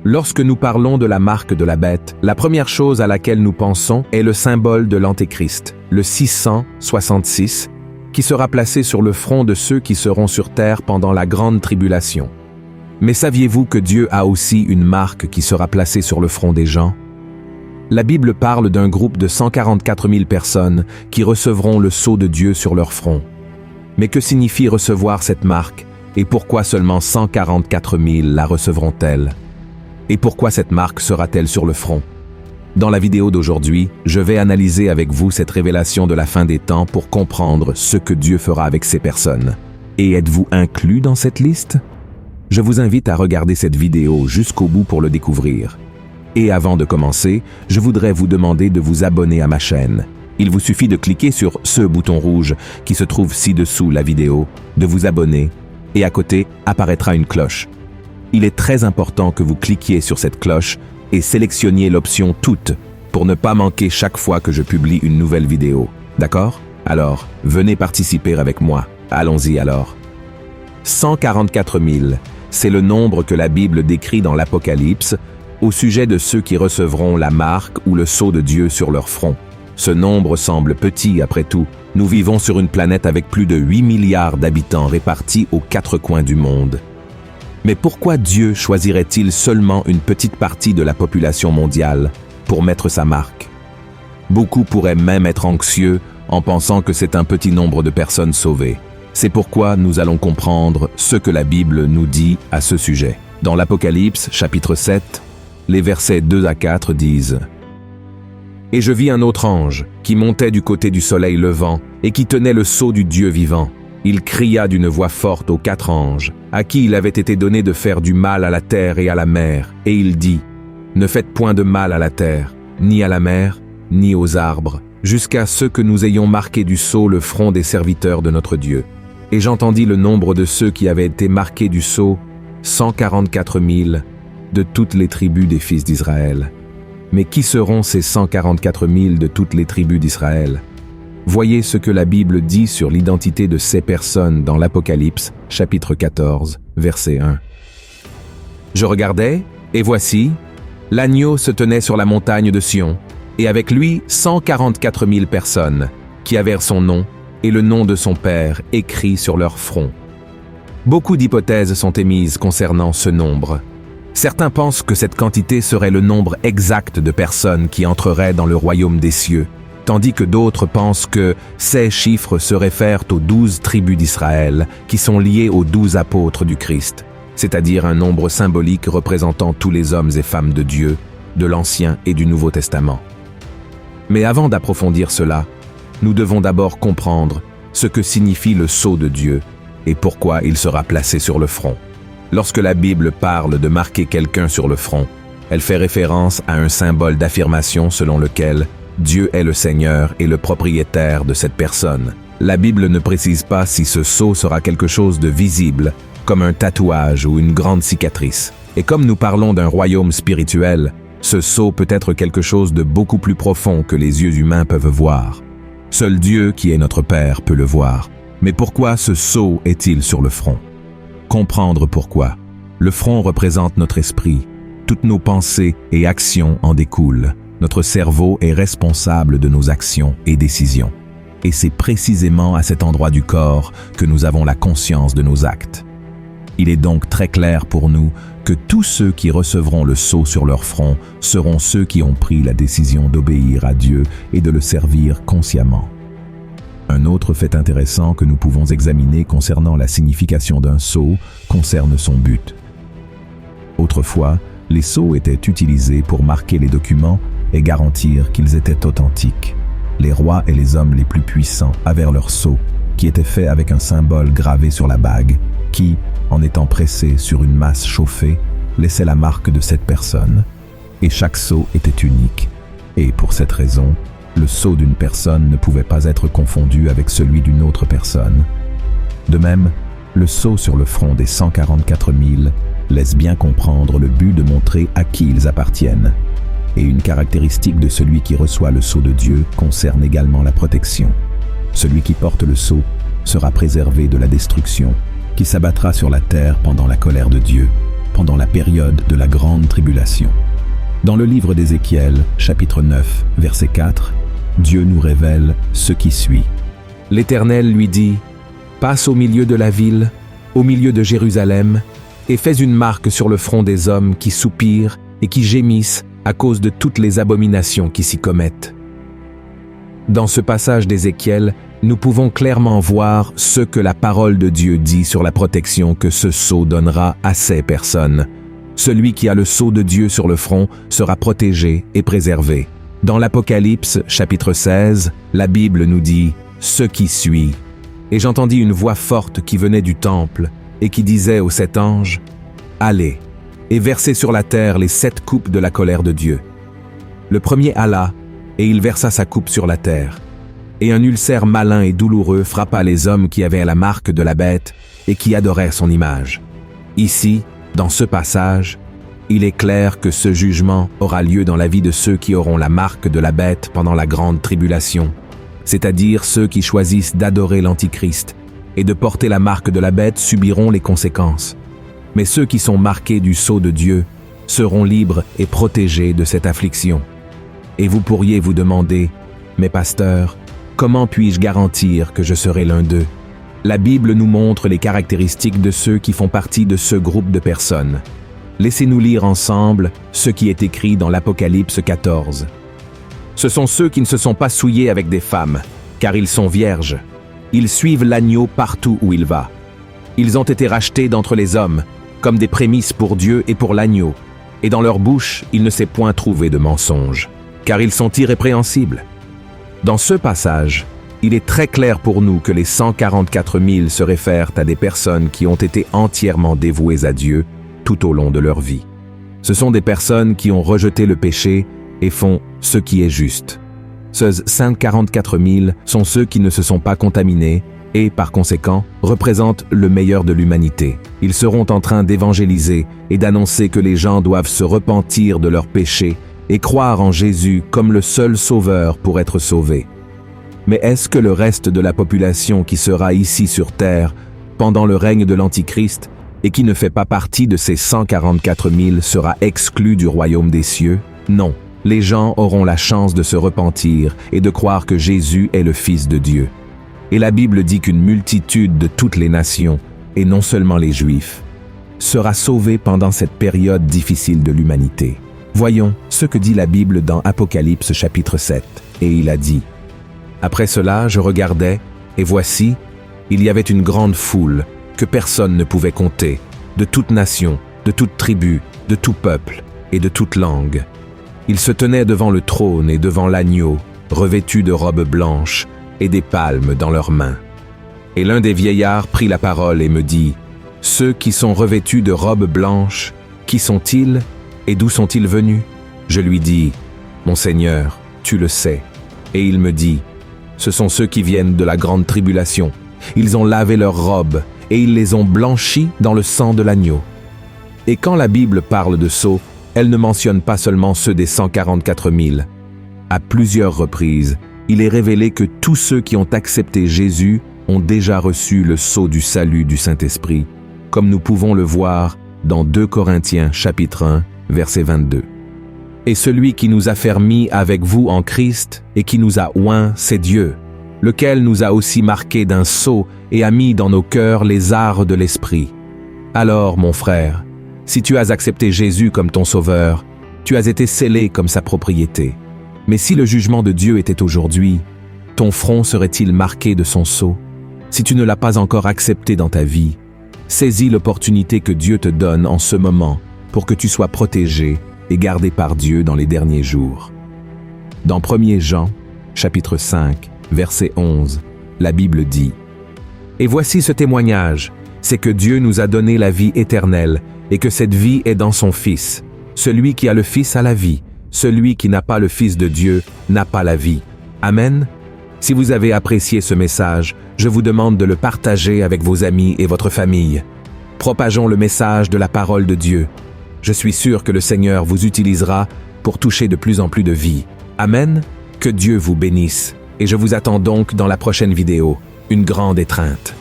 Lorsque nous parlons de la marque de la bête, la première chose à laquelle nous pensons est le symbole de l'Antéchrist, le 666, qui sera placé sur le front de ceux qui seront sur terre pendant la grande tribulation. Mais saviez-vous que Dieu a aussi une marque qui sera placée sur le front des gens? La Bible parle d'un groupe de 144 000 personnes qui recevront le sceau de Dieu sur leur front. Mais que signifie recevoir cette marque et pourquoi seulement 144 000 la recevront-elles? Et pourquoi cette marque sera-t-elle sur le front? Dans la vidéo d'aujourd'hui, je vais analyser avec vous cette révélation de la fin des temps pour comprendre ce que Dieu fera avec ces personnes. Et êtes-vous inclus dans cette liste? Je vous invite à regarder cette vidéo jusqu'au bout pour le découvrir. Et avant de commencer, je voudrais vous demander de vous abonner à ma chaîne. Il vous suffit de cliquer sur ce bouton rouge qui se trouve ci-dessous la vidéo, de vous abonner, et à côté apparaîtra une cloche. Il est très important que vous cliquiez sur cette cloche et sélectionniez l'option « Toutes » pour ne pas manquer chaque fois que je publie une nouvelle vidéo. D'accord? Alors, venez participer avec moi. Allons-y alors. 144 000, c'est le nombre que la Bible décrit dans l'Apocalypse au sujet de ceux qui recevront la marque ou le sceau de Dieu sur leur front. Ce nombre semble petit après tout. Nous vivons sur une planète avec plus de 8 milliards d'habitants répartis aux 4 coins du monde. Mais pourquoi Dieu choisirait-il seulement une petite partie de la population mondiale pour mettre sa marque? Beaucoup pourraient même être anxieux en pensant que c'est un petit nombre de personnes sauvées. C'est pourquoi nous allons comprendre ce que la Bible nous dit à ce sujet. Dans l'Apocalypse, chapitre 7, les versets 2 à 4 disent « Et je vis un autre ange qui montait du côté du soleil levant et qui tenait le sceau du Dieu vivant. Il cria d'une voix forte aux 4 anges, à qui il avait été donné de faire du mal à la terre et à la mer, et il dit, « Ne faites point de mal à la terre, ni à la mer, ni aux arbres, jusqu'à ce que nous ayons marqué du sceau le front des serviteurs de notre Dieu. » Et j'entendis le nombre de ceux qui avaient été marqués du sceau, 144 000, de toutes les tribus des fils d'Israël. Mais qui seront ces 144 000 de toutes les tribus d'Israël? Voyez ce que la Bible dit sur l'identité de ces personnes dans l'Apocalypse, chapitre 14, verset 1. Je regardais, et voici, l'agneau se tenait sur la montagne de Sion, et avec lui 144 000 personnes, qui avaient son nom et le nom de son Père écrit sur leur front. Beaucoup d'hypothèses sont émises concernant ce nombre. Certains pensent que cette quantité serait le nombre exact de personnes qui entreraient dans le royaume des cieux, tandis que d'autres pensent que ces chiffres se réfèrent aux 12 tribus d'Israël qui sont liées aux 12 apôtres du Christ, c'est-à-dire un nombre symbolique représentant tous les hommes et femmes de Dieu, de l'Ancien et du Nouveau Testament. Mais avant d'approfondir cela, nous devons d'abord comprendre ce que signifie le sceau de Dieu et pourquoi il sera placé sur le front. Lorsque la Bible parle de marquer quelqu'un sur le front, elle fait référence à un symbole d'affirmation selon lequel Dieu est le Seigneur et le propriétaire de cette personne. La Bible ne précise pas si ce sceau sera quelque chose de visible, comme un tatouage ou une grande cicatrice. Et comme nous parlons d'un royaume spirituel, ce sceau peut être quelque chose de beaucoup plus profond que les yeux humains peuvent voir. Seul Dieu, qui est notre Père, peut le voir. Mais pourquoi ce sceau est-il sur le front? Comprendre pourquoi. Le front représente notre esprit. Toutes nos pensées et actions en découlent. Notre cerveau est responsable de nos actions et décisions. Et c'est précisément à cet endroit du corps que nous avons la conscience de nos actes. Il est donc très clair pour nous que tous ceux qui recevront le sceau sur leur front seront ceux qui ont pris la décision d'obéir à Dieu et de le servir consciemment. Un autre fait intéressant que nous pouvons examiner concernant la signification d'un sceau concerne son but. Autrefois, les sceaux étaient utilisés pour marquer les documents et garantir qu'ils étaient authentiques. Les rois et les hommes les plus puissants avaient leur sceau, qui était fait avec un symbole gravé sur la bague, qui, en étant pressé sur une masse chauffée, laissait la marque de cette personne, et chaque sceau était unique. Et pour cette raison, le sceau d'une personne ne pouvait pas être confondu avec celui d'une autre personne. De même, le sceau sur le front des 144 000 laisse bien comprendre le but de montrer à qui ils appartiennent. Et une caractéristique de celui qui reçoit le sceau de Dieu concerne également la protection. Celui qui porte le sceau sera préservé de la destruction, qui s'abattra sur la terre pendant la colère de Dieu. pendant la période de la grande tribulation. Dans le livre d'Ézéchiel, chapitre 9, verset 4, Dieu nous révèle ce qui suit. L'Éternel lui dit, « Passe au milieu de la ville, au milieu de Jérusalem, et fais une marque sur le front des hommes qui soupirent et qui gémissent à cause de toutes les abominations qui s'y commettent. » Dans ce passage d'Ézéchiel, nous pouvons clairement voir ce que la parole de Dieu dit sur la protection que ce sceau donnera à ces personnes. Celui qui a le sceau de Dieu sur le front sera protégé et préservé. Dans l'Apocalypse, chapitre 16, la Bible nous dit « Ce qui suit ». Et j'entendis une voix forte qui venait du temple et qui disait aux 7 anges « Allez, et versez sur la terre les 7 coupes de la colère de Dieu. » Le premier alla, et il versa sa coupe sur la terre. Et un ulcère malin et douloureux frappa les hommes qui avaient la marque de la bête et qui adoraient son image. Ici, dans ce passage, il est clair que ce jugement aura lieu dans la vie de ceux qui auront la marque de la bête pendant la grande tribulation, c'est-à-dire ceux qui choisissent d'adorer l'Antichrist et de porter la marque de la bête subiront les conséquences. Mais ceux qui sont marqués du sceau de Dieu seront libres et protégés de cette affliction. Et vous pourriez vous demander, « Mais pasteur, comment puis-je garantir que je serai l'un d'eux ?» La Bible nous montre les caractéristiques de ceux qui font partie de ce groupe de personnes. Laissez-nous lire ensemble ce qui est écrit dans l'Apocalypse 14. Ce sont ceux qui ne se sont pas souillés avec des femmes, car ils sont vierges. Ils suivent l'agneau partout où il va. Ils ont été rachetés d'entre les hommes, comme des prémices pour Dieu et pour l'agneau, et dans leur bouche il ne s'est point trouvé de mensonge, car ils sont irrépréhensibles. Dans ce passage, il est très clair pour nous que les 144 000 se réfèrent à des personnes qui ont été entièrement dévouées à Dieu tout au long de leur vie. Ce sont des personnes qui ont rejeté le péché et font ce qui est juste. Ces 144 000 sont ceux qui ne se sont pas contaminés et, par conséquent, représentent le meilleur de l'humanité. Ils seront en train d'évangéliser et d'annoncer que les gens doivent se repentir de leurs péchés et croire en Jésus comme le seul sauveur pour être sauvés. Mais est-ce que le reste de la population qui sera ici sur terre pendant le règne de l'Antichrist et qui ne fait pas partie de ces 144 000 sera exclu du royaume des cieux? Non, les gens auront la chance de se repentir et de croire que Jésus est le Fils de Dieu. Et la Bible dit qu'une multitude de toutes les nations, et non seulement les Juifs, sera sauvée pendant cette période difficile de l'humanité. Voyons ce que dit la Bible dans Apocalypse chapitre 7. Et il a dit: Après cela, je regardais, et voici, il y avait une grande foule que personne ne pouvait compter, de toute nation, de toute tribu, de tout peuple et de toute langue. Ils se tenaient devant le trône et devant l'agneau, revêtus de robes blanches et des palmes dans leurs mains. Et l'un des vieillards prit la parole et me dit: Ceux qui sont revêtus de robes blanches, qui sont-ils et d'où sont-ils venus? Je lui dis: Mon Seigneur, tu le sais. Et il me dit: Ce sont ceux qui viennent de la grande tribulation. Ils ont lavé leurs robes et ils les ont blanchies dans le sang de l'agneau. Et quand la Bible parle de sceaux, elle ne mentionne pas seulement ceux des 144 000. À plusieurs reprises, il est révélé que tous ceux qui ont accepté Jésus ont déjà reçu le sceau du salut du Saint-Esprit, comme nous pouvons le voir dans 2 Corinthiens chapitre 1, verset 22. Et celui qui nous a fermis avec vous en Christ et qui nous a oints, c'est Dieu, lequel nous a aussi marqués d'un sceau et a mis dans nos cœurs les arts de l'Esprit. Alors, mon frère, si tu as accepté Jésus comme ton sauveur, tu as été scellé comme sa propriété. Mais si le jugement de Dieu était aujourd'hui, ton front serait-il marqué de son sceau? Si tu ne l'as pas encore accepté dans ta vie, saisis l'opportunité que Dieu te donne en ce moment pour que tu sois protégé et gardé par Dieu dans les derniers jours. Dans 1 Jean, chapitre 5, verset 11, la Bible dit: Et voici ce témoignage, c'est que Dieu nous a donné la vie éternelle, et que cette vie est dans son Fils. Celui qui a le Fils a la vie, celui qui n'a pas le Fils de Dieu n'a pas la vie. Amen. Si vous avez apprécié ce message, je vous demande de le partager avec vos amis et votre famille. Propageons le message de la parole de Dieu. Je suis sûr que le Seigneur vous utilisera pour toucher de plus en plus de vies. Amen. Que Dieu vous bénisse. Et je vous attends donc dans la prochaine vidéo, une grande étreinte.